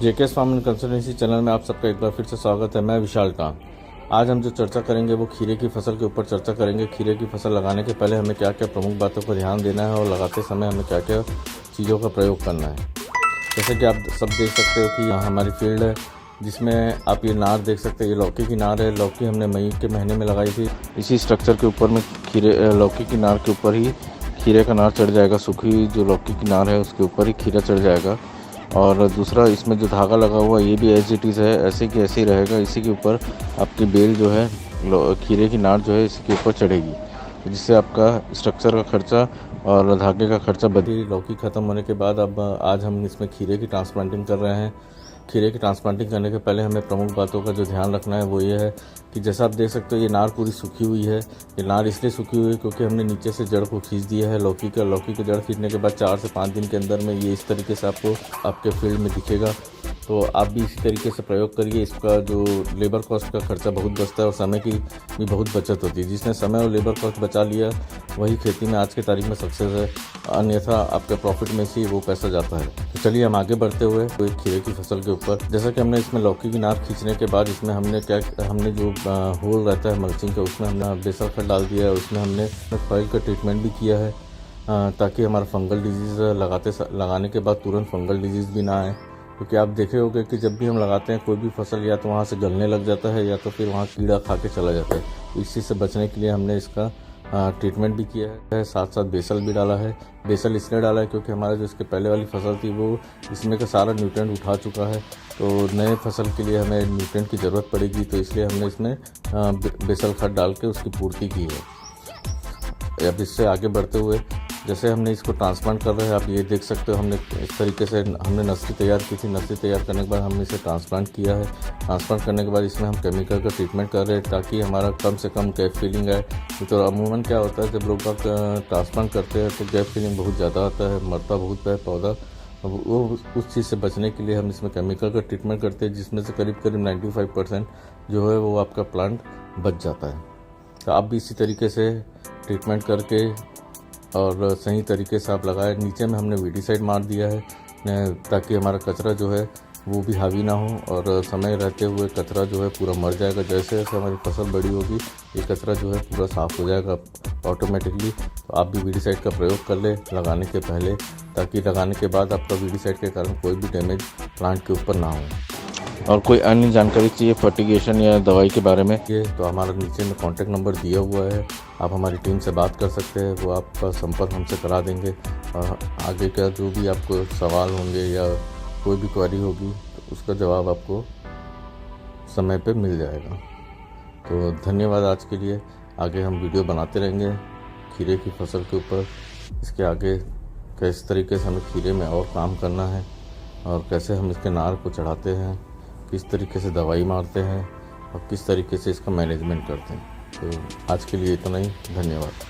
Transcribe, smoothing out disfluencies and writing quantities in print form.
JKS farm and consultancy channel में आप सबका एक बार फिर से स्वागत है। मैं विशाल कांत। आज हम जो चर्चा करेंगे वो खीरे की फसल के ऊपर चर्चा करेंगे। खीरे की फसल लगाने के पहले हमें क्या क्या प्रमुख बातों पर ध्यान देना है और लगाते समय हमें क्या क्या चीज़ों का प्रयोग करना है। जैसे कि आप सब देख सकते हो कि यहाँ हमारी फील्ड है जिसमें आप ये नार देख सकते हैं। ये लौकी की नार है। लौकी हमने मई के महीने में लगाई थी। इसी स्ट्रक्चर के ऊपर में लौकी की नार के ऊपर ही खीरे का नार चढ़ जाएगा। सूखी जो लौकी की नार है उसके ऊपर ही खीरा चढ़ जाएगा। और दूसरा, इसमें जो धागा लगा हुआ ये भी एज इट इज़ है, ऐसे कि ऐसे ही रहेगा। इसी के ऊपर आपकी बेल जो है खीरे की नार जो है इसी के ऊपर चढ़ेगी, जिससे आपका स्ट्रक्चर का खर्चा और धागे का खर्चा बदली। लौकी ख़त्म होने के बाद अब आज हम इसमें खीरे की ट्रांसप्लांटिंग कर रहे हैं। खीरे की ट्रांसप्लांटिंग करने के पहले हमें प्रमुख बातों का जो ध्यान रखना है वो ये है कि जैसा आप देख सकते हो ये नार पूरी सूखी हुई है। ये नार इसलिए सूखी हुई है क्योंकि हमने नीचे से जड़ को खींच दिया है। लौकी के जड़ खींचने के बाद 4 से 5 दिन के अंदर में ये इस तरीके से आपको आपके फील्ड में दिखेगा। तो आप भी इसी तरीके से प्रयोग करिए। इसका जो लेबर कॉस्ट का खर्चा बहुत बचता है और समय की भी बहुत बचत होती है। जिसने समय और लेबर कॉस्ट बचा लिया वही खेती में आज की तारीख में सक्सेस है, अन्यथा आपके प्रॉफिट में से वो पैसा जाता है। तो चलिए हम आगे बढ़ते हुए तो एक खीरे की फसल के ऊपर, जैसा कि हमने इसमें लौकी की नार खींचने के बाद इसमें हमने जो होल रहता है मल्चिंग का उसमें हमने बेसल खाद डाल दिया है। उसमें हमने सॉइल का ट्रीटमेंट भी किया है ताकि हमारा फंगल डिजीज़ लगाने के बाद तुरंत फंगल डिजीज़ भी ना आए। क्योंकि आप देखे होंगे कि जब भी हम लगाते हैं कोई भी फसल या तो वहाँ से गलने लग जाता है या तो फिर वहाँ कीड़ा खा के चला जाता है। तो इस चीज़ से बचने के लिए हमने इसका ट्रीटमेंट भी किया है, साथ साथ बेसल भी डाला है। बेसल इसलिए डाला है क्योंकि हमारा जो इसके पहले वाली फसल थी वो इसमें का सारा न्यूट्रिएंट उठा चुका है। तो नए फसल के लिए हमें न्यूट्रिएंट की ज़रूरत पड़ेगी, तो इसलिए हमने इसमें बेसल खाद डाल के उसकी पूर्ति की है। अब इससे आगे बढ़ते हुए जैसे हमने इसको ट्रांसप्लांट कर रहे हैं, आप ये देख सकते हो हमने इस तरीके से हमने नर्सरी तैयार की थी। नर्सरी तैयार करने के बाद हमने इसे ट्रांसप्लांट किया है। ट्रांसप्लांट करने के बाद इसमें हम केमिकल का ट्रीटमेंट कर रहे हैं ताकि हमारा कम से कम गैप फिलिंग आए। तो अमूमन क्या होता है जब लोग ट्रांसप्लांट करते हैं तो गैप फिलिंग बहुत ज़्यादा आता है, मरता बहुत है पौधा। अब वो उस चीज़ से बचने के लिए हम इसमें केमिकल का ट्रीटमेंट करते हैं, जिसमें से करीब 95% जो है वो आपका प्लांट बच जाता है। तो आप भी इसी तरीके से ट्रीटमेंट करके और सही तरीके से आप लगाए। नीचे में हमने वीडीसाइड मार दिया है ताकि हमारा कचरा जो है वो भी हावी ना हो और समय रहते हुए कचरा जो है पूरा मर जाएगा। जैसे जैसे हमारी फसल बड़ी होगी ये कचरा जो है पूरा साफ़ हो जाएगा ऑटोमेटिकली। तो आप भी वीडीसाइड का प्रयोग कर ले लगाने के पहले, ताकि लगाने के बाद आपका वीडीसाइड के कारण कोई भी डैमेज प्लांट के ऊपर ना हो। और कोई अन्य जानकारी चाहिए फर्टिगेशन या दवाई के बारे में तो हमारा नीचे में कॉन्टैक्ट नंबर दिया हुआ है, आप हमारी टीम से बात कर सकते हैं। वो आपका संपर्क हमसे करा देंगे और आगे का जो भी आपको सवाल होंगे या कोई भी क्वेरी होगी तो उसका जवाब आपको समय पे मिल जाएगा। तो धन्यवाद आज के लिए। आगे हम वीडियो बनाते रहेंगे खीरे की फसल के ऊपर। इसके आगे किस तरीके से हमें खीरे में और काम करना है और कैसे हम इसके नार को चढ़ाते हैं, किस तरीके से दवाई मारते हैं और किस तरीके से इसका मैनेजमेंट करते हैं। तो आज के लिए इतना ही। धन्यवाद।